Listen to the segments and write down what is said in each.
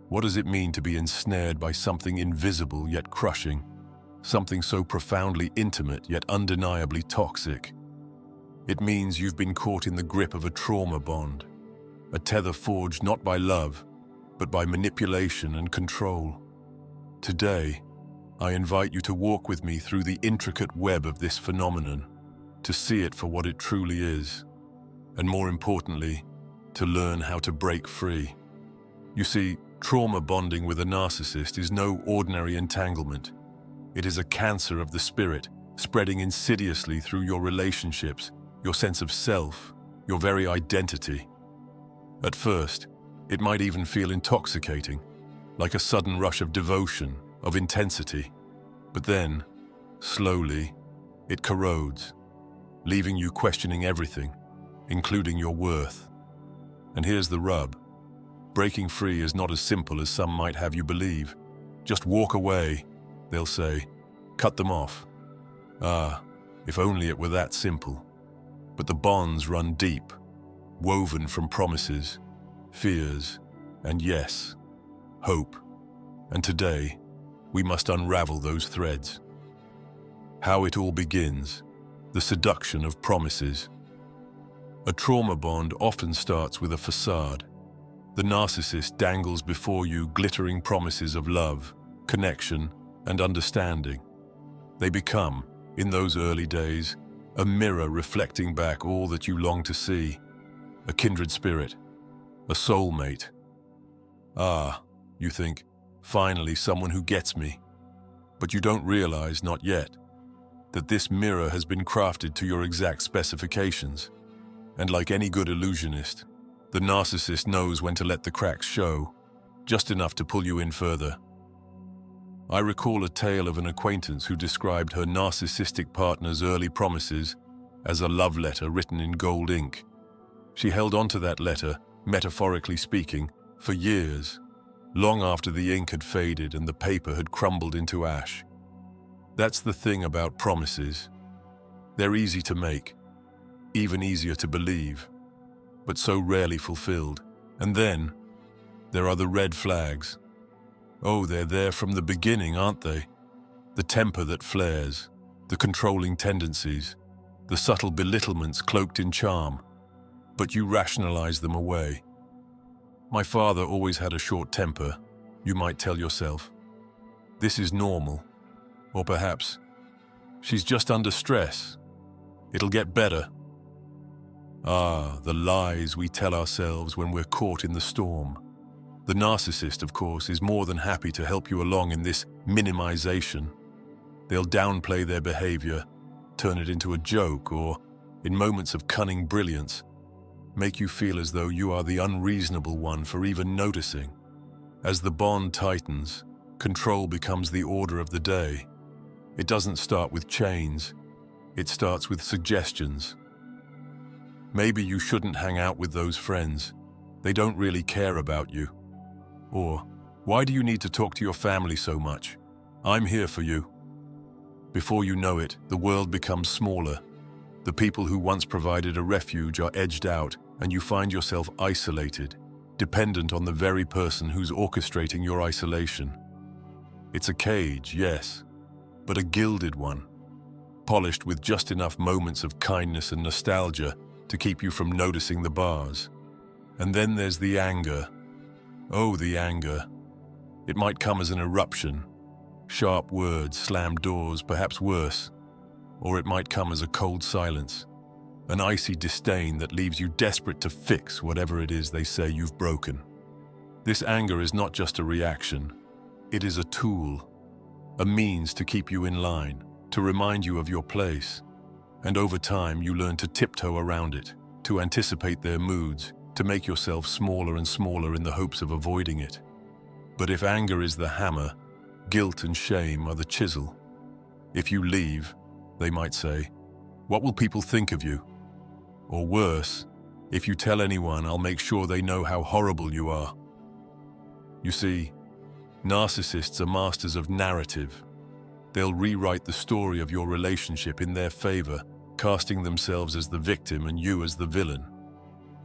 What does it mean to be ensnared by something invisible yet crushing? Something so profoundly intimate yet undeniably toxic? It means you've been caught in the grip of a trauma bond, a tether forged not by love, but by manipulation and control. Today, I invite you to walk with me through the intricate web of this phenomenon, to see it for what it truly is, and more importantly, to learn how to break free. You see, trauma bonding with a narcissist is no ordinary entanglement. It is a cancer of the spirit, spreading insidiously through your relationships, your sense of self, your very identity. At first, it might even feel intoxicating, like a sudden rush of devotion, of intensity. But then, slowly, it corrodes, leaving you questioning everything, including your worth. And here's the rub. Breaking free is not as simple as some might have you believe. Just walk away, they'll say. Cut them off. Ah, if only it were that simple. But the bonds run deep, woven from promises, fears, and yes, hope. And today, we must unravel those threads. How it all begins, the seduction of promises. A trauma bond often starts with a facade. The narcissist dangles before you glittering promises of love, connection, and understanding. They become, in those early days, a mirror reflecting back all that you long to see. A kindred spirit, a soulmate. Ah, you think, finally someone who gets me. But you don't realize, not yet, that this mirror has been crafted to your exact specifications. And like any good illusionist, the narcissist knows when to let the cracks show, just enough to pull you in further. I recall a tale of an acquaintance who described her narcissistic partner's early promises as a love letter written in gold ink. She held onto that letter, metaphorically speaking, for years, long after the ink had faded and the paper had crumbled into ash. That's the thing about promises. They're easy to make, even easier to believe, but so rarely fulfilled. And then, there are the red flags. Oh, they're there from the beginning, aren't they? The temper that flares, the controlling tendencies, the subtle belittlements cloaked in charm, but you rationalize them away. My father always had a short temper, you might tell yourself. This is normal. Or perhaps, she's just under stress. It'll get better. Ah, the lies we tell ourselves when we're caught in the storm. The narcissist, of course, is more than happy to help you along in this minimization. They'll downplay their behavior, turn it into a joke, or, in moments of cunning brilliance, make you feel as though you are the unreasonable one for even noticing. As the bond tightens, control becomes the order of the day. It doesn't start with chains. It starts with suggestions. Maybe you shouldn't hang out with those friends. They don't really care about you. Or, why do you need to talk to your family so much? I'm here for you. Before you know it, the world becomes smaller. The people who once provided a refuge are edged out, and you find yourself isolated, dependent on the very person who's orchestrating your isolation. It's a cage, yes, but a gilded one, polished with just enough moments of kindness and nostalgia to keep you from noticing the bars. And then there's the anger. Oh, the anger. It might come as an eruption, sharp words, slammed doors, perhaps worse. Or it might come as a cold silence, an icy disdain that leaves you desperate to fix whatever it is they say you've broken. This anger is not just a reaction. It is a tool, a means to keep you in line, to remind you of your place. And over time, you learn to tiptoe around it, to anticipate their moods, to make yourself smaller and smaller in the hopes of avoiding it. But if anger is the hammer, guilt and shame are the chisel. If you leave, they might say, "What will people think of you?" Or worse, "If you tell anyone, I'll make sure they know how horrible you are." You see, narcissists are masters of narrative. They'll rewrite the story of your relationship in their favor, casting themselves as the victim and you as the villain.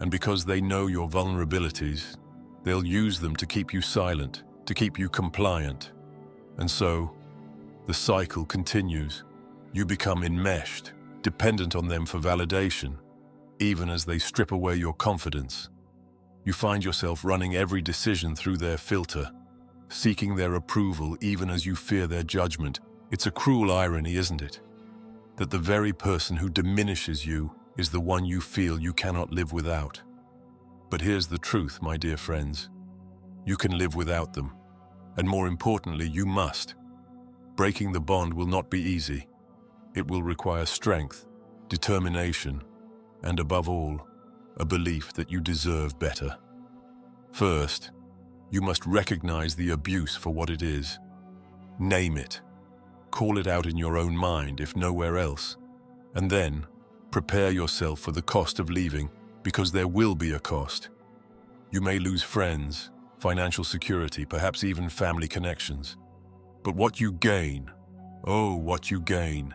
And because they know your vulnerabilities, They'll use them to keep you silent, to keep you compliant. And so, the cycle continues. You become enmeshed, dependent on them for validation, even as they strip away your confidence. You find yourself running every decision through their filter, seeking their approval even as you fear their judgment. It's a cruel irony, isn't it? That the very person who diminishes you is the one you feel you cannot live without. But here's the truth, my dear friends. You can live without them. And more importantly, you must. Breaking the bond will not be easy. It will require strength, determination, and above all, a belief that you deserve better. First, you must recognize the abuse for what it is. Name it. Call it out in your own mind, if nowhere else. And then, prepare yourself for the cost of leaving, because there will be a cost. You may lose friends, financial security, perhaps even family connections. But what you gain, what you gain,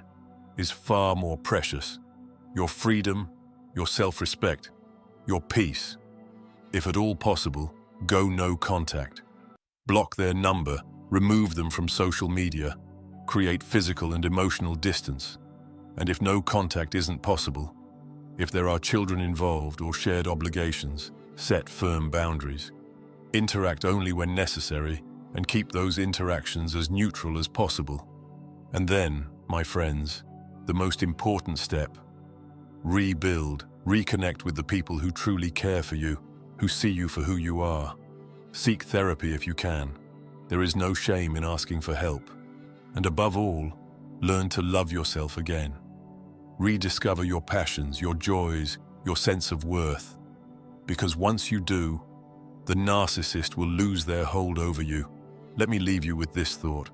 is far more precious. Your freedom, your self-respect, your peace. If at all possible, go no contact. Block their number, remove them from social media, create physical and emotional distance. And if no contact isn't possible, if there are children involved or shared obligations, set firm boundaries. Interact only when necessary and keep those interactions as neutral as possible. And then, my friends, the most important step, rebuild, reconnect with the people who truly care for you, who see you for who you are. Seek therapy if you can. There is no shame in asking for help. And above all, learn to love yourself again. Rediscover your passions, your joys, your sense of worth. Because once you do, the narcissist will lose their hold over you. Let me leave you with this thought.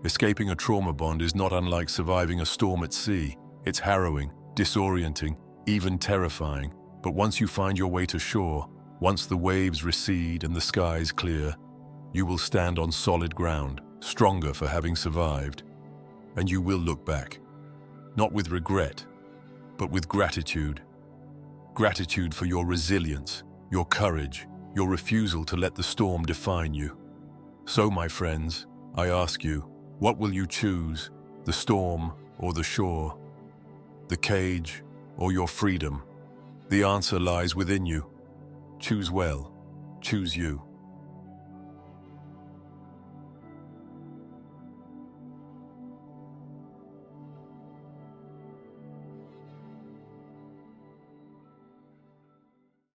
Escaping a trauma bond is not unlike surviving a storm at sea. It's harrowing, disorienting, even terrifying. But once you find your way to shore, once the waves recede and the skies clear, you will stand on solid ground, stronger for having survived. And you will look back, not with regret, but with gratitude. Gratitude for your resilience, your courage, your refusal to let the storm define you. So, my friends, I ask you, what will you choose, the storm or the shore? The cage or your freedom? The answer lies within you. Choose well. Choose you.